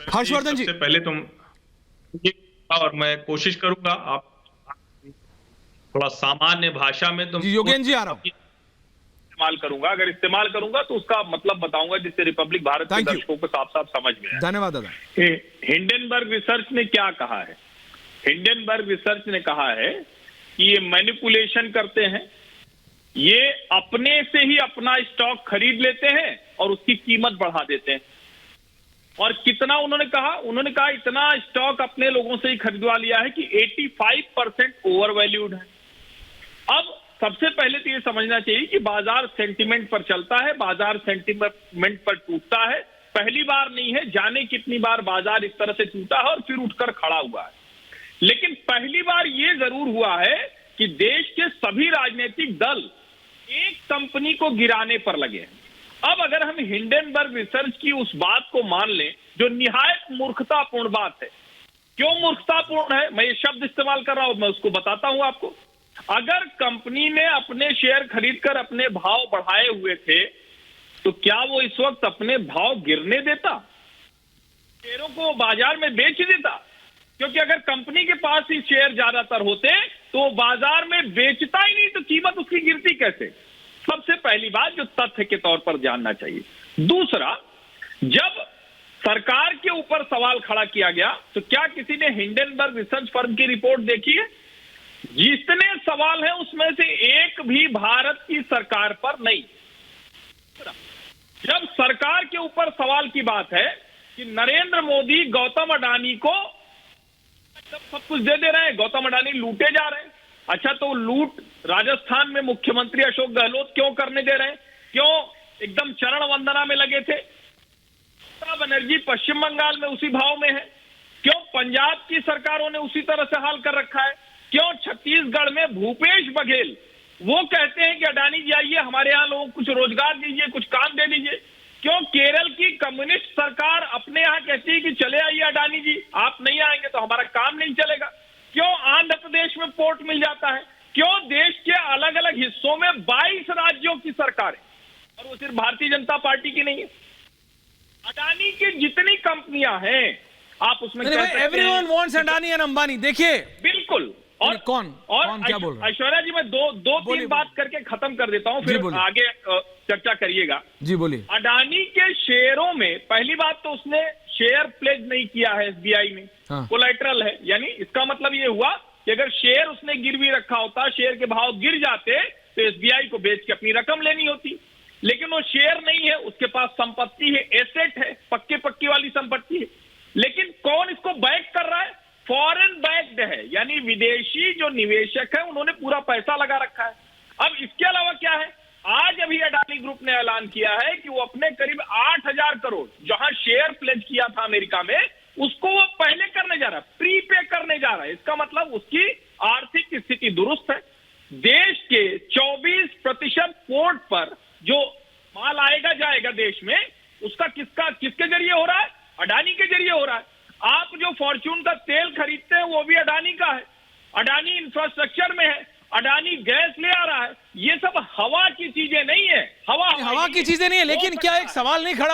हर्षवर्धन जी, सबसे पहले तो और मैं कोशिश करूंगा आप थोड़ा सामान्य भाषा में जी योगेन जी आ रहा हूं। इस्तेमाल करूंगा, अगर इस्तेमाल करूंगा तो उसका मतलब बताऊंगा जिससे रिपब्लिक भारत के दर्शकों को साफ साफ समझ में आए। धन्यवाद दादा। हिंडनबर्ग रिसर्च ने क्या कहा है? हिंडनबर्ग रिसर्च ने कहा है कि ये मैनिपुलेशन करते हैं, ये अपने से ही अपना स्टॉक खरीद लेते हैं और उसकी कीमत बढ़ा देते हैं। और कितना उन्होंने कहा इतना स्टॉक अपने लोगों से ही खरीदवा लिया है कि 85% ओवर वैल्यूड है। अब सबसे पहले तो ये समझना चाहिए कि बाजार सेंटिमेंट पर चलता है, बाजार सेंटिमेंट पर टूटता है। पहली बार नहीं है, जाने कितनी बार बाजार इस तरह से टूटा है और फिर उठकर खड़ा हुआ है। लेकिन पहली बार ये जरूर हुआ है कि देश के सभी राजनीतिक दल एक कंपनी को गिराने पर लगे हैं। अब अगर हम हिंडनबर्ग रिसर्च की उस बात को मान लें, जो निहायत मूर्खतापूर्ण बात है। क्यों मूर्खतापूर्ण है? मैं ये शब्द इस्तेमाल कर रहा हूं, मैं उसको बताता हूं आपको। अगर कंपनी ने अपने शेयर खरीदकर अपने भाव बढ़ाए हुए थे, तो क्या वो इस वक्त अपने भाव गिरने देता? शेयरों को बाजार में बेच देता? क्योंकि अगर कंपनी के पास ही शेयर ज्यादातर होते तो बाजार में बेचता ही नहीं, तो कीमत उसकी गिरती कैसे? सबसे पहली बात जो तथ्य के तौर पर जानना चाहिए। दूसरा, जब सरकार के ऊपर सवाल खड़ा किया गया तो क्या किसी ने हिंडनबर्ग रिसर्च फर्म की रिपोर्ट देखी है? जितने सवाल हैं उसमें से एक भी भारत की सरकार पर नहीं। जब सरकार के ऊपर सवाल की बात है कि नरेंद्र मोदी गौतम अडानी को सब कुछ दे रहे हैं, गौतम अडानी लूटे जा रहे हैं। अच्छा, तो लूट राजस्थान में मुख्यमंत्री अशोक गहलोत क्यों करने दे रहे हैं? क्यों एकदम चरण वंदना में लगे थे? ममता बनर्जी पश्चिम बंगाल में उसी भाव में है। क्यों पंजाब की सरकारों ने उसी तरह से हाल कर रखा है? क्यों छत्तीसगढ़ में भूपेश बघेल वो कहते हैं कि अडानी जी आइए हमारे यहाँ लोगों को कुछ रोजगार दीजिए, कुछ काम दे दीजिए? क्यों केरल की कम्युनिस्ट सरकार अपने यहाँ कहती है कि चले आइए अडानी जी, आप नहीं आएंगे तो हमारा काम नहीं चलेगा? क्यों आंध्र प्रदेश में पोर्ट मिल जाता है? क्यों देश के अलग अलग हिस्सों में 22 राज्यों की सरकारें, और वो सिर्फ भारतीय जनता पार्टी की नहीं है, अडानी की जितनी कंपनियां हैं आप उसमें everyone wants Adani and Ambani. देखिए बिल्कुल। और कौन क्या बोल रहा है? ऐश्वर्या जी, मैं दो तीन बात करके खत्म कर देता हूं, फिर आगे चर्चा करिएगा। जी बोलिए। अडानी के शेयरों में पहली बात तो उसने शेयर प्लेज नहीं किया है एसबीआई में, कोलैटरल है। यानी इसका मतलब ये हुआ कि अगर शेयर उसने गिरवी रखा होता, शेयर के भाव गिर जाते तो एसबीआई को बेच के अपनी रकम लेनी होती। लेकिन वो शेयर नहीं है, उसके पास संपत्ति है, एसेट है, पक्की वाली संपत्ति है। लेकिन कौन इसको बैक कर रहा है? फॉरेन बैक्ड है, यानी विदेशी जो निवेशक है उन्होंने पूरा पैसा लगा रखा है। अब इसके अलावा क्या है? आज अभी अडानी ग्रुप ने ऐलान किया है कि वो अपने करीब 8,000 करोड़ जहां शेयर प्लेज किया था अमेरिका में, उसको वो पहले करने जा रहा है, प्रीपे करने जा रहा है। इसका मतलब उसकी आर्थिक स्थिति दुरुस्त है। देश के 24% पोर्ट पर जो माल आएगा जाएगा देश में, उसका किसके जरिए हो रहा है? अडानी के जरिए हो रहा है। आप जो फॉर्च्यून का तेल खरीदते हैं वो भी अडानी का है, अडानी इंफ्रास्ट्रक्चर में है, अडानी गैस ले आ रहा है। ये सब हवा की चीजें नहीं है, हवा की चीजें नहीं है। लेकिन क्या एक सवाल नहीं खड़ा